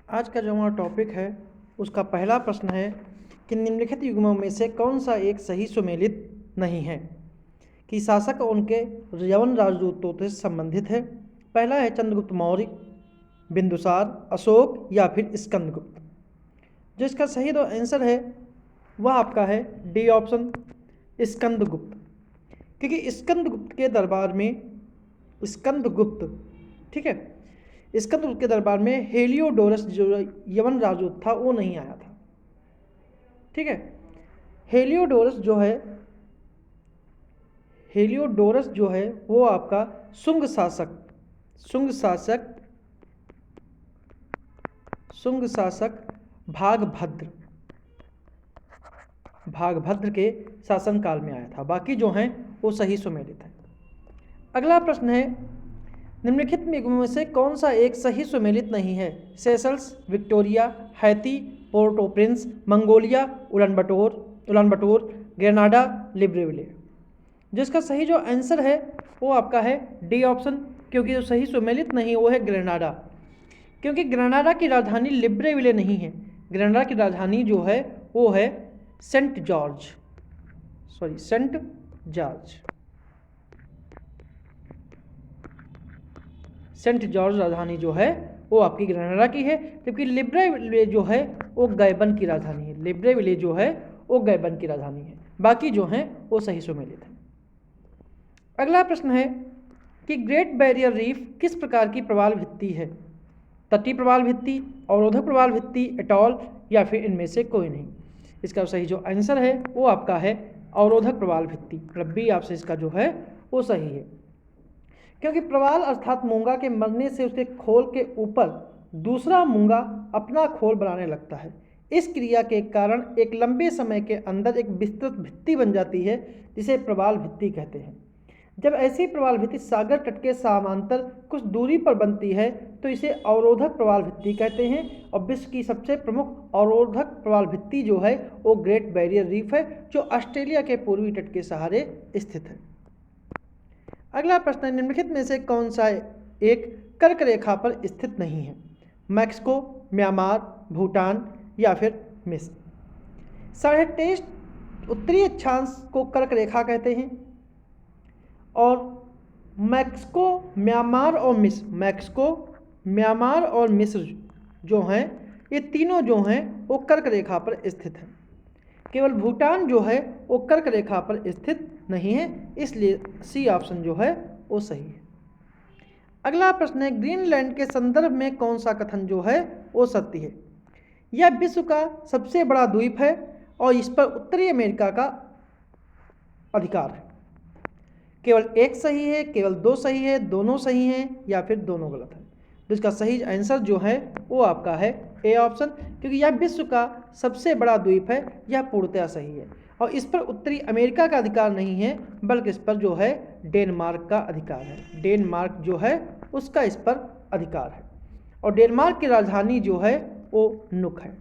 आज का जो हमारा टॉपिक है उसका पहला प्रश्न है कि निम्नलिखित युग्मों में से कौन सा एक सही सुमेलित नहीं है कि शासक उनके यवन राजदूतों से संबंधित है। पहला है चंद्रगुप्त मौर्य, बिंदुसार, अशोक या फिर स्कंदगुप्त। जो इसका सही दो आंसर है वह आपका है डी ऑप्शन स्कंदगुप्त, क्योंकि स्कंदगुप्त के दरबार में ठीक है, स्कंदगुप्त के दरबार में हेलियोडोरस जो यवन राजदूत था वो नहीं आया था। ठीक है, हेलियोडोरस जो है वो आपका शुंग शासक भागभद्र के शासनकाल में आया था। बाकी जो हैं वो सही सुमेलित है। अगला प्रश्न है निम्नलिखित में से कौन सा एक सही सुमेलित नहीं है? सेशल्स, विक्टोरिया, हैती, पोर्ट ओ Prince, Mongolia, Ulaanbaatar, Grenada, Libreville. जिसका सही जो आंसर है वो आपका है डी ऑप्शन, क्योंकि जो सही सुमेलित नहीं वो है ग्रेनाडा, क्योंकि ग्रेनाडा की राजधानी लिब्रेविले नहीं है। ग्रेनाडा की राजधानी जो है वो है सेंट जॉर्ज राजधानी जो है वो आपकी ग्रेनाडा की है, जबकि लिब्रेविले जो है वो गैबन की राजधानी है। बाकी जो हैं वो सही सुमेलित है। अगला प्रश्न है कि ग्रेट बैरियर रीफ किस प्रकार की प्रवाल भित्ति है? तटीय प्रवाल भित्ति, अवरोधक प्रवाल भित्ति, एटॉल या फिर इनमें से कोई नहीं। इसका सही जो आंसर है वो आपका है अवरोधक प्रवाल भित्ति। रब्बी आपसे इसका जो है वो सही है, क्योंकि प्रवाल अर्थात मूंगा के मरने से उसके खोल के ऊपर दूसरा मूंगा अपना खोल बनाने लगता है। इस क्रिया के कारण एक लंबे समय के अंदर एक विस्तृत भित्ति बन जाती है, जिसे प्रवाल भित्ति कहते हैं। जब ऐसी प्रवाल भित्ति सागर तट के समांतर कुछ दूरी पर बनती है तो इसे अवरोधक प्रवाल भित्ति कहते हैं। और विश्व की सबसे प्रमुख अवरोधक प्रवाल भित्ति जो है वो ग्रेट बैरियर रीफ है, जो ऑस्ट्रेलिया के पूर्वी तट के सहारे स्थित है। अगला प्रश्न है निम्नलिखित में से कौन सा एक कर्क रेखा पर स्थित नहीं है? मैक्सिको, म्यांमार, भूटान या फिर मिस्र। 23.5 उत्तरी अक्षांश को कर्क रेखा कहते हैं, और मैक्सिको, म्यांमार और मिस्र जो हैं ये तीनों जो हैं वो कर्क रेखा पर स्थित हैं। केवल भूटान जो है वो कर्क रेखा पर स्थित नहीं है, इसलिए सी ऑप्शन जो है वो सही है। अगला प्रश्न है ग्रीनलैंड के संदर्भ में कौन सा कथन जो है वो सत्य है? यह विश्व का सबसे बड़ा द्वीप है और इस पर उत्तरी अमेरिका का अधिकार है। केवल एक सही है, केवल दो सही है, दोनों सही हैं या फिर दोनों गलत है। तो इसका सही आंसर जो है वो आपका है ए ऑप्शन, क्योंकि यह विश्व का सबसे बड़ा द्वीप है, यह पूर्णतः सही है। और इस पर उत्तरी अमेरिका का अधिकार नहीं है, बल्कि इस पर जो है डेनमार्क का अधिकार है। डेनमार्क जो है उसका इस पर अधिकार है, और डेनमार्क की राजधानी जो है वो नुक है।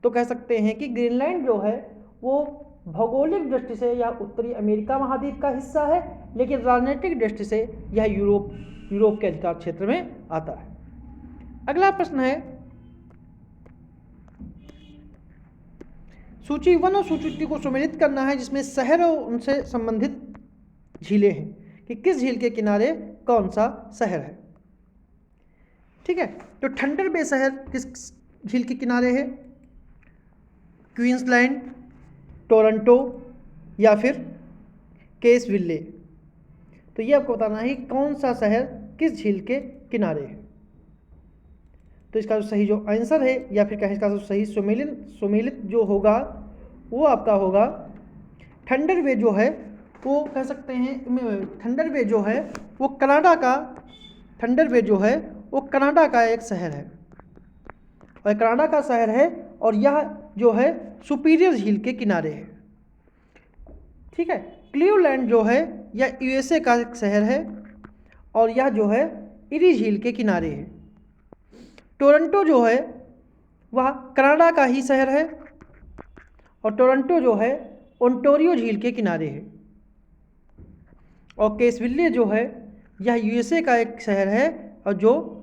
तो कह सकते हैं कि ग्रीनलैंड जो है वो भौगोलिक दृष्टि से यह उत्तरी अमेरिका महाद्वीप का हिस्सा है, लेकिन राजनीतिक दृष्टि से यह यूरोप के अधिकार क्षेत्र में आता है। अगला प्रश्न है सूची 1 और सूची 2 को सम्मिलित करना है, जिसमें शहर और उनसे संबंधित झीलें हैं कि किस झील के किनारे कौन सा शहर है। ठीक है, तो थंडर बे शहर किस झील के किनारे है? क्वींसलैंड, टोरंटो या फिर केसविले। तो ये आपको बताना है कि कौन सा शहर किस झील के किनारे है। तो इसका जो सही जो आंसर है या फिर कहें इसका जो सही सुमेलित जो होगा वो आपका होगा थंडर बे जो है वो कह सकते हैं थंडर बे जो है वो कनाडा का एक शहर है, और कनाडा का शहर है, और यह जो है सुपीरियर झील के किनारे है। ठीक है, क्लीवलैंड जो है यह यूएसए का एक शहर है, और यह जो है इरी झील के किनारे है। टोरंटो जो है वह कनाडा का ही शहर है, और टोरंटो जो है ओंटारियो झील के किनारे है। और केसविले जो है यह यूएसए का एक शहर है और जो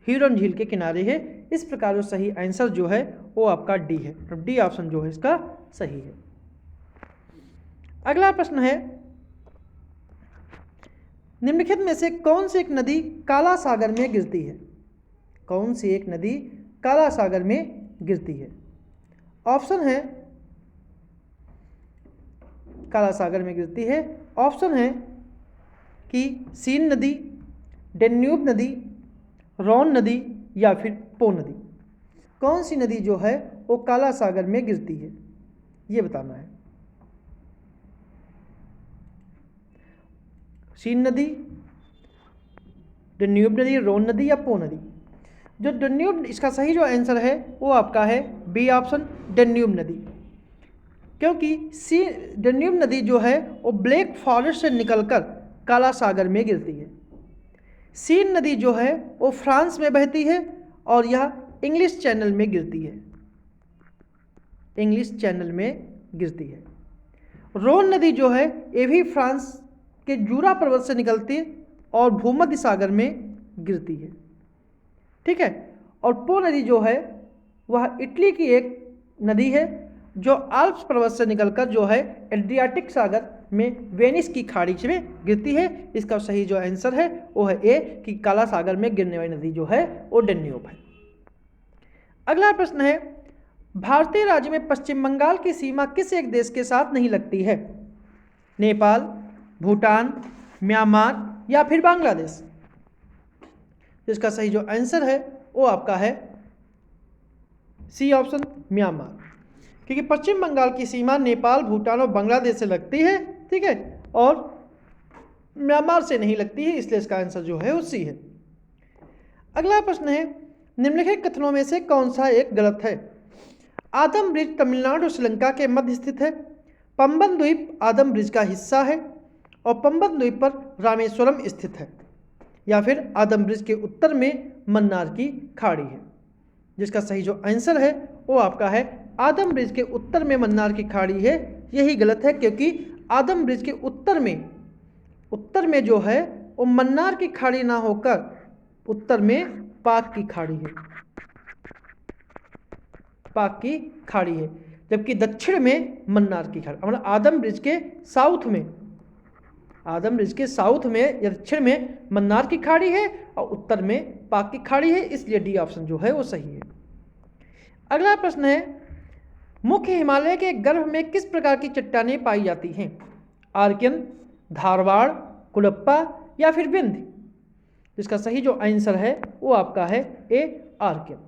ह्यूरन झील के किनारे है। इस प्रकार जो सही आंसर जो है वो आपका डी है, तो डी ऑप्शन जो है इसका सही है। अगला प्रश्न है, निम्नलिखित में से कौन सी एक नदी काला सागर में गिरती है? कौन सी एक नदी काला सागर में गिरती है? ऑप्शन है, काला सागर में गिरती है, ऑप्शन है कि सीन नदी, डेन्यूब नदी, रॉन नदी या फिर पो नदी। कौन सी नदी जो है वो काला सागर में गिरती है, ये बताना है। सीन नदी, डेन्यूब नदी, रॉन नदी या पो नदी। जो डेन्यूब, इसका सही जो आंसर है वो आपका है बी ऑप्शन, डेन्यूब नदी। क्योंकि डेन्यूब नदी जो है वो ब्लैक फॉरेस्ट से निकलकर काला सागर में गिरती है। सीन नदी जो है वो फ्रांस में बहती है और यह इंग्लिश चैनल में गिरती है, इंग्लिश चैनल में गिरती है। रोन नदी जो है ये भी फ्रांस के जूरा पर्वत से निकलती है और भूमध्य सागर में गिरती है, ठीक है। और पो नदी जो है वह इटली की एक नदी है जो आल्प्स पर्वत से निकलकर जो है एड्रियाटिक सागर में वेनिस की खाड़ी में गिरती है। इसका सही जो आंसर है वो है ए, कि काला सागर में गिरने वाली नदी जो है वो डेन्यूब है। अगला प्रश्न है, भारतीय राज्य में पश्चिम बंगाल की सीमा किस एक देश के साथ नहीं लगती है? नेपाल, भूटान, म्यांमार या फिर बांग्लादेश। इसका सही जो आंसर है वो आपका है सी ऑप्शन, म्यांमार। क्योंकि पश्चिम बंगाल की सीमा नेपाल, भूटान और बांग्लादेश से लगती है, ठीक है, और म्यांमार से नहीं लगती है, इसलिए इसका आंसर जो है वो सी है। अगला प्रश्न है, निम्नलिखित कथनों में से कौन सा एक गलत है? आदम ब्रिज तमिलनाडु और श्रीलंका के मध्य स्थित है, पंबन द्वीप आदम ब्रिज का हिस्सा है और पंबन द्वीप पर रामेश्वरम स्थित है, या फिर आदम ब्रिज के उत्तर में मन्नार की खाड़ी है। जिसका सही जो आंसर है वो आपका है आदम ब्रिज के उत्तर में मन्नार की खाड़ी है। यही गलत है, क्योंकि आदम ब्रिज के उत्तर में जो है वो मन्नार की खाड़ी ना होकर उत्तर में पाक की खाड़ी है, पाक की खाड़ी है, जबकि दक्षिण में मन्नार की खाड़ी, मतलब आदम ब्रिज के साउथ में, आदम ब्रिज के साउथ में या दक्षिण में मन्नार की खाड़ी है और उत्तर में पाक की खाड़ी है, इसलिए डी ऑप्शन जो है वो सही है। अगला प्रश्न है, मुख्य हिमालय के गर्भ में किस प्रकार की चट्टानें पाई जाती हैं? आर्कियन, धारवाड़, कुडप्पा या फिर विंध्य। इसका सही जो आंसर है वो आपका है ए, आर्कियन।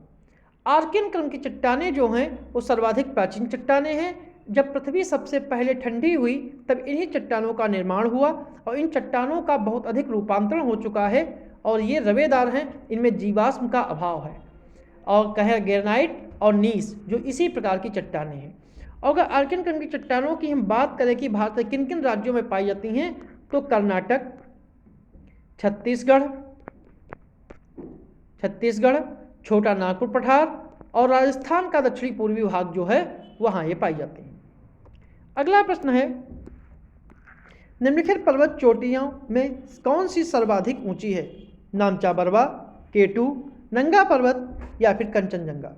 आर्कियन क्रम की चट्टानें जो हैं वो सर्वाधिक प्राचीन चट्टानें हैं। जब पृथ्वी सबसे पहले ठंडी हुई तब इन्हीं चट्टानों का निर्माण हुआ और इन चट्टानों का बहुत अधिक रूपांतरण हो चुका है और ये रवेदार हैं, इनमें जीवाश्म का अभाव है। और कहे ग्रेनाइट और नीस जो इसी प्रकार की चट्टानें हैं। और अगर आर्कियन क्रम की चट्टानों की हम बात करें कि भारत के किन किन राज्यों में पाई जाती हैं, तो कर्नाटक, छत्तीसगढ़, छोटा नागपुर पठार और राजस्थान का दक्षिणी पूर्वी भाग जो है वहाँ ये पाई जाती हैं। अगला प्रश्न है, निम्नलिखित पर्वत चोटियों में कौन सी सर्वाधिक ऊंची है? नामचा बरवा, K2, नंगा पर्वत या फिर कंचनजंगा।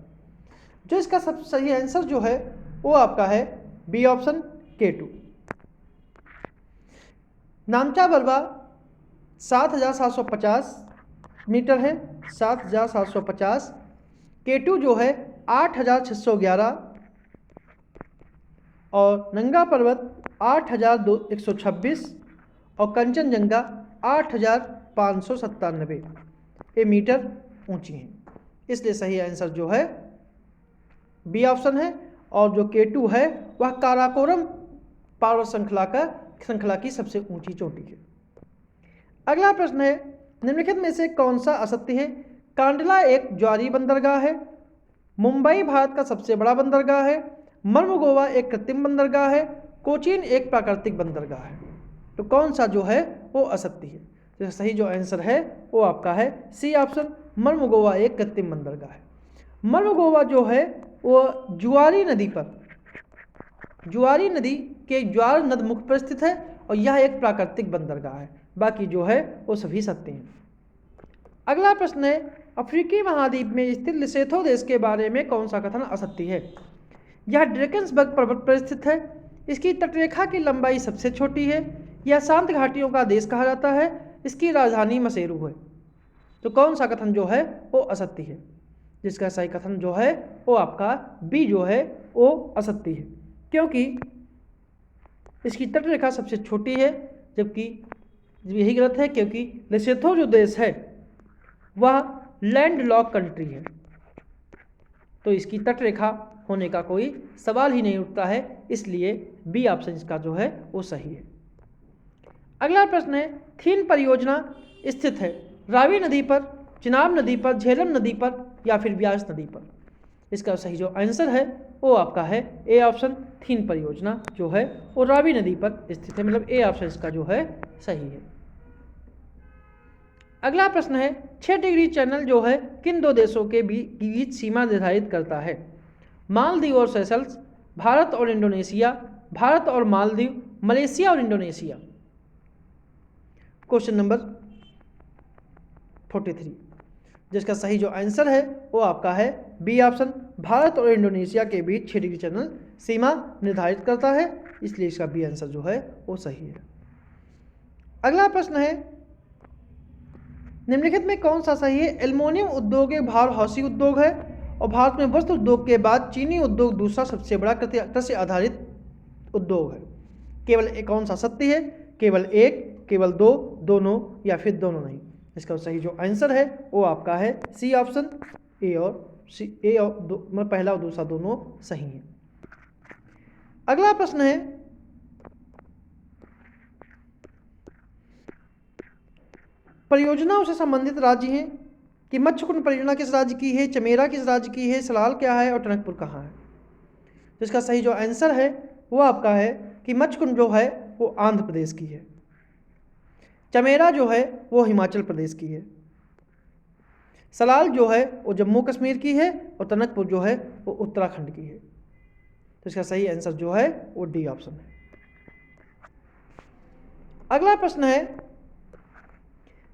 जो इसका सबसे सही आंसर जो है वो आपका है b option, K2। Namcha Barwa 7,750 metre है, 7,750। K2 जो है 8,611 और नंगा पर्वत 8,126 और कंचनजंगा 8,597 मीटर ऊंची हैं। इसलिए सही आंसर जो है बी ऑप्शन है। और जो K2 है वह काराकोरम पर्वत श्रृंखला की सबसे ऊंची चोटी है। अगला प्रश्न है, निम्नलिखित में से कौन सा असत्य है? कांडला एक ज्वारीय बंदरगाह है, मुंबई भारत का सबसे बड़ा बंदरगाह है, मर्मगोवा एक कृत्रिम बंदरगाह है, कोचीन एक प्राकृतिक बंदरगाह है। तो कौन सा जो है वो असत्य है? तो सही जो आंसर है वो आपका है सी ऑप्शन, मर्मगोवा एक कृत्रिम बंदरगाह है। मर्मगोवा जो है वो जुआरी नदी के ज्वार नद मुख पर स्थित है और यह एक प्राकृतिक बंदरगाह है। बाकी जो है वो सभी सत्य हैं। अगला प्रश्न है, अफ्रीकी महाद्वीप में स्थित लेसोथो देश के बारे में कौन सा कथन असत्य है? यह ड्रेकन्सबर्ग पर्वत पर स्थित है, इसकी तटरेखा की लंबाई सबसे छोटी है, यह शांत घाटियों का देश कहा जाता है, इसकी राजधानी मसेरू है। तो कौन सा कथन जो है वो असत्य है? जिसका सही कथन जो है वो आपका बी जो है वो असत्य है, क्योंकि इसकी तटरेखा सबसे छोटी है, जबकि यही गलत है क्योंकि लेसोथो जो देश है वह लैंडलॉक कंट्री है, तो इसकी तटरेखा होने का कोई सवाल ही नहीं उठता है, इसलिए बी ऑप्शन इसका जो है वो सही है। अगला प्रश्न है, थीन परियोजना स्थित है रावी नदी पर, चिनाब नदी पर, झेलम नदी पर या फिर ब्यास नदी पर? इसका सही जो आंसर है वो आपका है ए ऑप्शन, थीन परियोजना जो है वो रावी नदी पर स्थित है, मतलब ए ऑप्शन इसका जो है सही है। अगला प्रश्न है, 6 डिग्री चैनल जो है किन दो देशों के बीच सीमा निर्धारित करता है? मालदीव और सेशल्स, भारत और इंडोनेशिया, भारत और मालदीव, मलेशिया और इंडोनेशिया? क्वेश्चन नंबर 43, जिसका सही जो आंसर है वो आपका है बी ऑप्शन, भारत और इंडोनेशिया के बीच 6 डिग्री चैनल सीमा निर्धारित करता है, इसलिए इसका बी आंसर जो है वो सही है। अगला प्रश्न है, निम्नलिखित में कौन सा सही है? एल्युमिनियम उद्योग एक भारहौसी उद्योग है और भारत में वस्त्र उद्योग के बाद चीनी उद्योग दूसरा सबसे बड़ा कृषि आधारित उद्योग है। केवल एक कौन सा सत्य है? केवल एक, केवल दो, दोनों या फिर दोनों नहीं? इसका सही जो आंसर है वो आपका है सी ऑप्शन, ए और सी, ए और मतलब पहला और दूसरा दोनों सही है। अगला प्रश्न है, परियोजनाओं से संबंधित राज्य हैं कि मच्छकुंड परियोजना किस राज्य की है, चमेरा किस राज्य की है, सलाल क्या है और टनकपुर कहाँ है? जिसका सही जो आंसर है वो आपका है कि मच्छकुंड जो है वो आंध्र प्रदेश की है, चमेरा जो है वो हिमाचल प्रदेश की है, सलाल जो है वो जम्मू कश्मीर की है और टनकपुर जो है वो उत्तराखंड की है। तो इसका सही आंसर जो है वो डी ऑप्शन है। अगला प्रश्न है,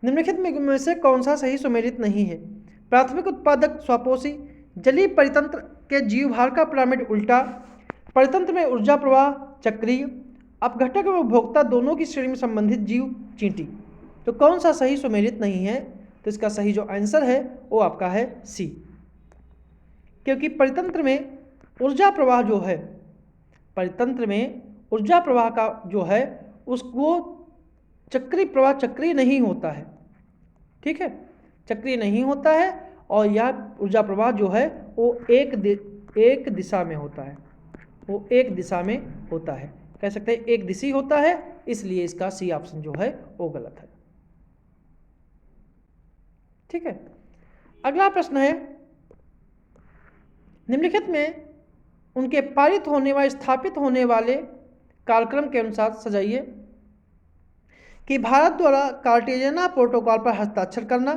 निम्नलिखित में से कौन सा सही सुमेलित नहीं है? प्राथमिक उत्पादक स्वापोषी, जलीय परितंत्र के जीवभार का पिरामिड उल्टा, परितंत्र में ऊर्जा प्रवाह चक्रीय, अपघटक और उपभोक्ता दोनों की श्रेणी में संबंधित जीव चींटी? तो कौन सा सही सुमेलित नहीं है? तो इसका सही जो आंसर है वो आपका है सी, क्योंकि परितंत्र में ऊर्जा प्रवाह जो है, परितंत्र में ऊर्जा प्रवाह का जो है उसको चक्रीय प्रवाह चक्रीय नहीं होता है, ठीक है, चक्रीय नहीं होता है, और यह ऊर्जा प्रवाह जो है वो एक दिशा में होता है, वो एक दिशा में होता है, कह सकते हैं एक दिशी होता है, इसलिए इसका सी ऑप्शन जो है वो गलत है। ठीक है। अगला प्रश्न है, निम्नलिखित में उनके पारित होने व स्थापित होने वाले कार्यक्रम के अनुसार सजाइए कि भारत द्वारा कार्टेजियना प्रोटोकॉल पर हस्ताक्षर करना,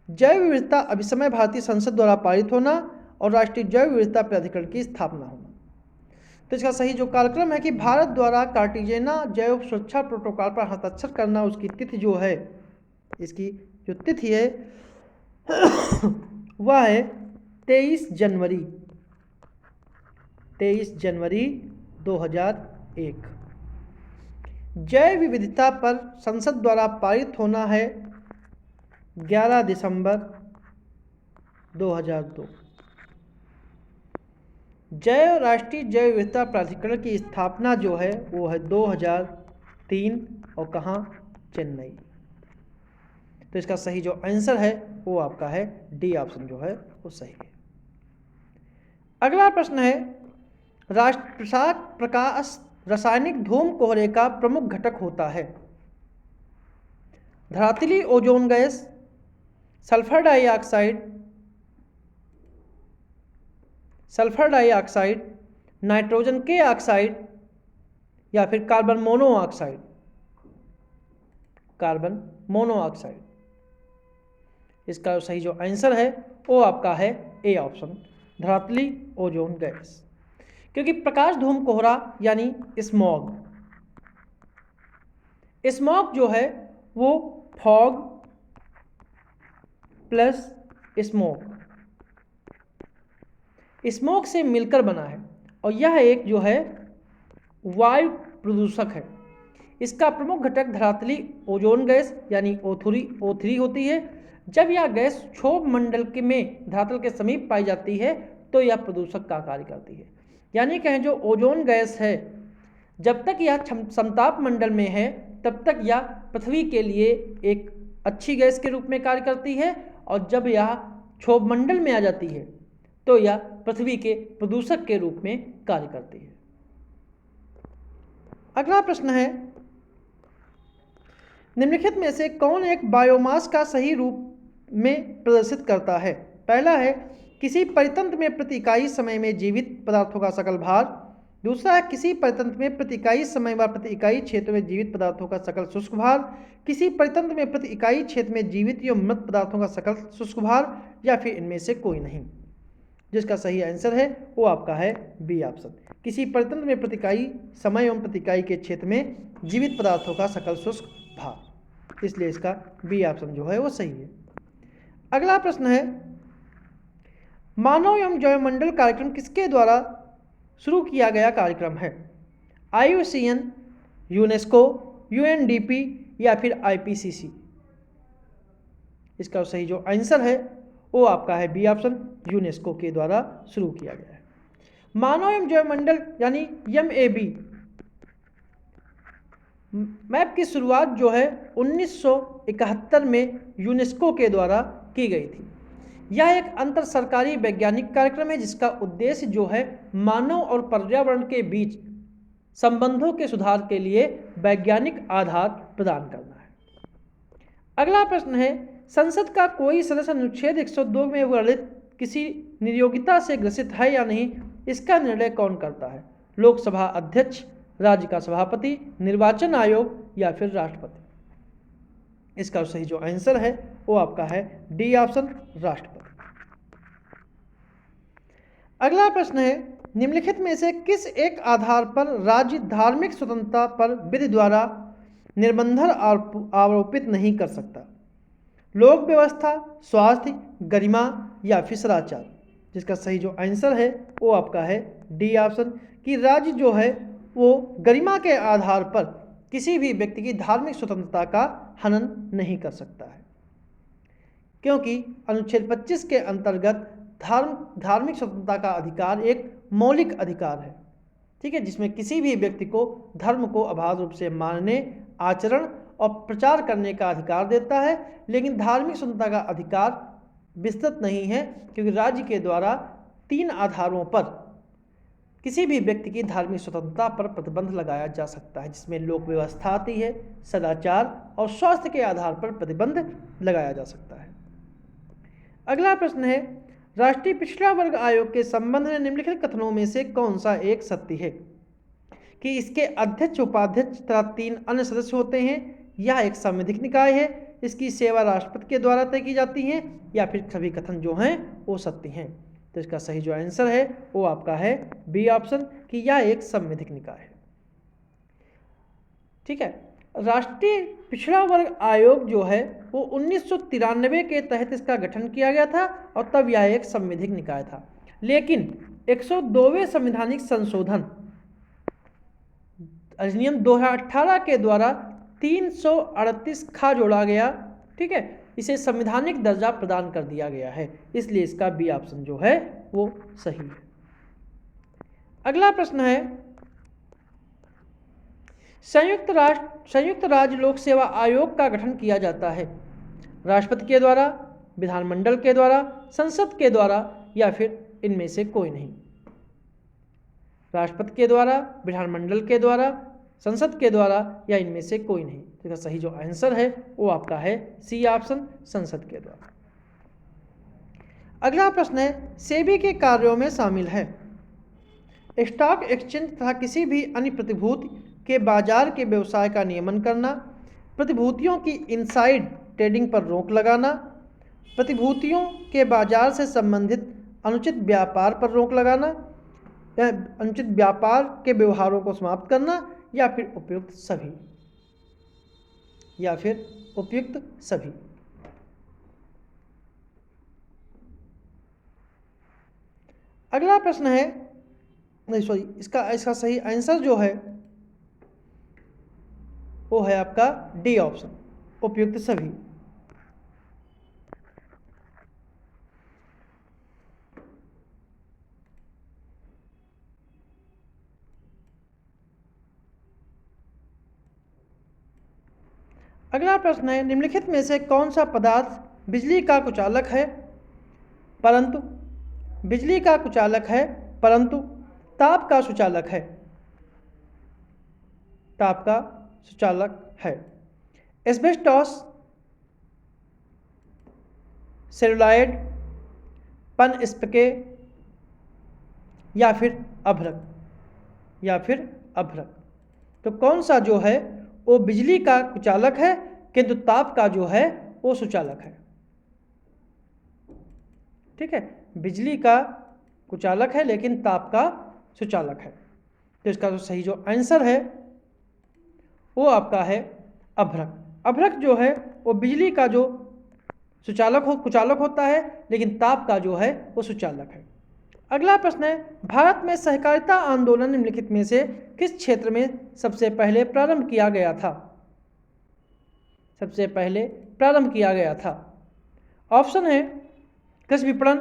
जैव विविधता अभिसमय भारतीय संसद द्वारा पारित होना और राष्ट्रीय जैव विविधता प्राधिकरण की स्थापना होना। तो इसका सही जो कार्यक्रम है कि भारत द्वारा कार्टेजियना जैव सुरक्षा प्रोटोकॉल पर हस्ताक्षर करना, उसकी तिथि जो है, इसकी जो तिथि है वह है 23 जनवरी 2001। जैव विविधता पर संसद द्वारा पारित होना है 11 दिसंबर 2002। राष्ट्रीय जैव विविधता प्राधिकरण की स्थापना जो है वो है 2003 और कहाँ, चेन्नई। तो इसका सही जो आंसर है वो आपका है डी ऑप्शन जो है वो सही है। अगला प्रश्न है, प्रकाश रासायनिक धूम कोहरे का प्रमुख घटक होता है? धरातली ozone gas, sulphur dioxide, nitrogen के ऑक्साइड या फिर कार्बन मोनोऑक्साइड? इसका सही जो आंसर है वो आपका है ए ऑप्शन, धरातली ओजोन गैस, क्योंकि प्रकाश धूम कोहरा यानी स्मॉग जो है वो फॉग प्लस स्मोक, स्मोक से मिलकर बना है और यह एक जो है वायु प्रदूषक है। इसका प्रमुख घटक धरातली ओजोन गैस यानी O3 होती है। जब यह गैस क्षोभ मंडल के में धरातल के समीप पाई जाती है तो यह प्रदूषक का कार्य करती है। यानी कहें जो ओजोन गैस है, जब तक यह समताप मंडल में है तब तक यह पृथ्वी के लिए एक अच्छी गैस के रूप में कार्य करती है, और जब यह क्षोभ मंडल में आ जाती है तो यह पृथ्वी के प्रदूषक के रूप में कार्य करती है। अगला प्रश्न है, निम्नलिखित में से कौन एक बायोमास का सही रूप में प्रदर्शित करता है? पहला है किसी परितंत्र में प्रति इकाई समय में जीवित पदार्थों का सकल भार। दूसरा है किसी परितंत्र में प्रति इकाई समय व प्रति इकाई क्षेत्र में जीवित पदार्थों का सकल शुष्क भार। किसी परितंत्र में प्रति इकाई क्षेत्र में जीवित या मृत पदार्थों का सकल शुष्क भार, या फिर इनमें से कोई नहीं। जिसका सही आंसर है वो आपका है बी ऑप्शन, किसी परितंत्र में प्रति इकाई समय एवं प्रति इकाई के क्षेत्र में जीवित पदार्थों का सकल शुष्क भार। इसलिए इसका बी ऑप्शन जो है वो सही है। अगला प्रश्न है, मानव एवं जैवमंडल कार्यक्रम किसके द्वारा शुरू किया गया कार्यक्रम है? IUCN, यूनेस्को, UNDP या फिर IPCC। इसका सही जो आंसर है वो आपका है बी ऑप्शन, यूनेस्को के द्वारा शुरू किया गया है। मानव एवं जैवमंडल यानी MAB मैप की शुरुआत जो है 1971 में यूनेस्को के द्वारा की गई थी। यह एक अंतर सरकारी वैज्ञानिक कार्यक्रम है जिसका उद्देश्य जो है मानव और पर्यावरण के बीच संबंधों के सुधार के लिए वैज्ञानिक आधार प्रदान करना है। अगला प्रश्न है, संसद का कोई सदस्य अनुच्छेद 102 में वर्णित किसी नियोगिता से ग्रसित है या नहीं, इसका निर्णय कौन करता है? लोकसभा अध्यक्ष, राज्य का सभापति, निर्वाचन आयोग या फिर राष्ट्रपति। इसका सही जो आंसर है वो आपका है डी ऑप्शन, राष्ट्रपति। अगला प्रश्न है, निम्नलिखित में से किस एक आधार पर राज्य धार्मिक स्वतंत्रता पर विधि द्वारा निर्बंधन आरोपित नहीं कर सकता? लोक व्यवस्था, स्वास्थ्य, गरिमा या फिर सदाचार। जिसका सही जो आंसर है वो आपका है डी ऑप्शन, कि राज्य जो है वो गरिमा के आधार पर किसी भी व्यक्ति की धार्मिक स्वतंत्रता का हनन नहीं कर सकता है, क्योंकि अनुच्छेद 25 के अंतर्गत धार्मिक स्वतंत्रता का अधिकार एक मौलिक अधिकार है, ठीक है, जिसमें किसी भी व्यक्ति को धर्म को अबाध रूप से मानने, आचरण और प्रचार करने का अधिकार देता है। लेकिन धार्मिक स्वतंत्रता का अधिकार विस्तृत नहीं है, क्योंकि राज्य के द्वारा 3 आधारों पर किसी भी व्यक्ति की धार्मिक स्वतंत्रता पर प्रतिबंध लगाया जा सकता है, जिसमें लोक व्यवस्था आती है, सदाचार और स्वास्थ्य के आधार पर प्रतिबंध लगाया जा सकता है। अगला प्रश्न है, राष्ट्रीय पिछड़ा वर्ग आयोग के संबंध में निम्नलिखित कथनों में से कौन सा एक सत्य है? कि इसके अध्यक्ष, उपाध्यक्ष तथा 3 अन्य सदस्य होते हैं, यह एक संवैधानिक निकाय है, इसकी सेवा राष्ट्रपति के द्वारा तय की जाती है, या फिर सभी कथन जो हैं वो सत्य हैं। तो इसका सही जो आंसर है वो आपका है बी ऑप्शन, कि यह एक संवैधानिक निकाय है। ठीक है, राष्ट्रीय पिछड़ा वर्ग आयोग जो है वो 1993 के तहत इसका गठन किया गया था और तब यह एक संवैधानिक निकाय था। लेकिन 102वें संवैधानिक संशोधन अधिनियम 2018 के द्वारा 338 खा जोड़ा गया, ठीक है, इसे संवैधानिक दर्जा प्रदान कर दिया गया है, इसलिए इसका बी ऑप्शन जो है वो सही है। अगला प्रश्न है, संयुक्त राज्य लोक सेवा आयोग का गठन किया जाता है राष्ट्रपति के द्वारा, विधानमंडल के द्वारा, संसद के द्वारा या फिर इनमें से कोई नहीं। राष्ट्रपति के द्वारा, विधानमंडल के द्वारा, संसद के द्वारा या इनमें से कोई नहीं। इसका सही जो आंसर है वो आपका है सी ऑप्शन, संसद के द्वारा। अगला प्रश्न है, सेबी के कार्यों में शामिल है स्टॉक एक्सचेंज तथा किसी भी अन्य प्रतिभूति के बाजार के व्यवसाय का नियमन करना, प्रतिभूतियों की इनसाइड ट्रेडिंग पर रोक लगाना, प्रतिभूतियों के बाजार से संबंधित अनुचित व्यापार पर रोक लगाना, या अनुचित व्यापार के व्यवहारों को समाप्त करना, या फिर उपयुक्त सभी, या फिर उपयुक्त सभी। अगला प्रश्न है, नहीं सॉरी, इसका सही आंसर जो है वो है आपका डी ऑप्शन, उपयुक्त सभी। अगला प्रश्न है, निम्नलिखित में से कौन सा पदार्थ बिजली का कुचालक है परंतु ताप का सुचालक है? ताप का सुचालक है। एस्बेस्टॉस, सेलुलाइड, पनस्पके या फिर अभ्रक। तो कौन सा जो है वो बिजली का कुचालक है किंतु ताप का जो है वो सुचालक है? ठीक है, बिजली का कुचालक है लेकिन ताप का सुचालक है। तो इसका जो सही जो आंसर है वो आपका है अभ्रक। अभ्रक जो है वो बिजली का जो कुचालक होता है लेकिन ताप का जो है वो सुचालक है। अगला प्रश्न है, भारत में सहकारिता आंदोलन निम्नलिखित में से किस क्षेत्र में सबसे पहले प्रारंभ किया गया था? ऑप्शन है कृषि विपणन,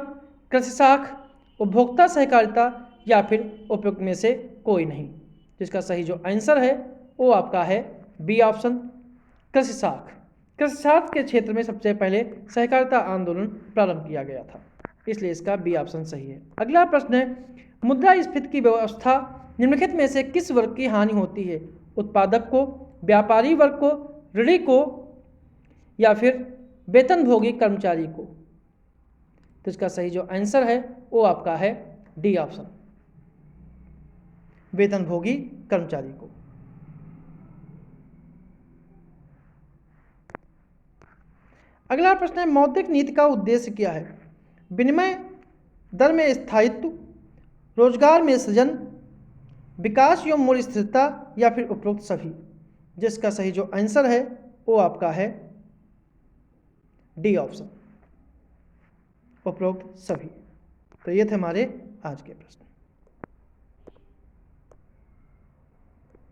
कृषि साख, उपभोक्ता सहकारिता या फिर उपयुक्त में से कोई नहीं। जिसका सही जो आंसर है वो आपका है बी ऑप्शन, कृषि साख। कृषि साख के क्षेत्र में सबसे पहले सहकारिता आंदोलन प्रारंभ किया गया था, इसलिए इसका बी ऑप्शन सही है। अगला प्रश्न है, मुद्रास्फीति की व्यवस्था निम्नलिखित में से किस वर्ग की हानि होती है? उत्पादक को, व्यापारी वर्ग को, ऋणी को या फिर वेतनभोगी कर्मचारी को? तो इसका सही जो आंसर है वो आपका है डी ऑप्शन, वेतनभोगी कर्मचारी को। अगला प्रश्न है, मौद्रिक नीति का उद्देश्य क्या है? विनिमय दर में स्थायित्व, रोजगार में सृजन, विकास एवं मूल्य स्थिरता या फिर उपरोक्त सभी? जिसका सही जो आंसर है वो आपका है डी ऑप्शन, उपरोक्त सभी। तो ये थे हमारे आज के प्रश्न।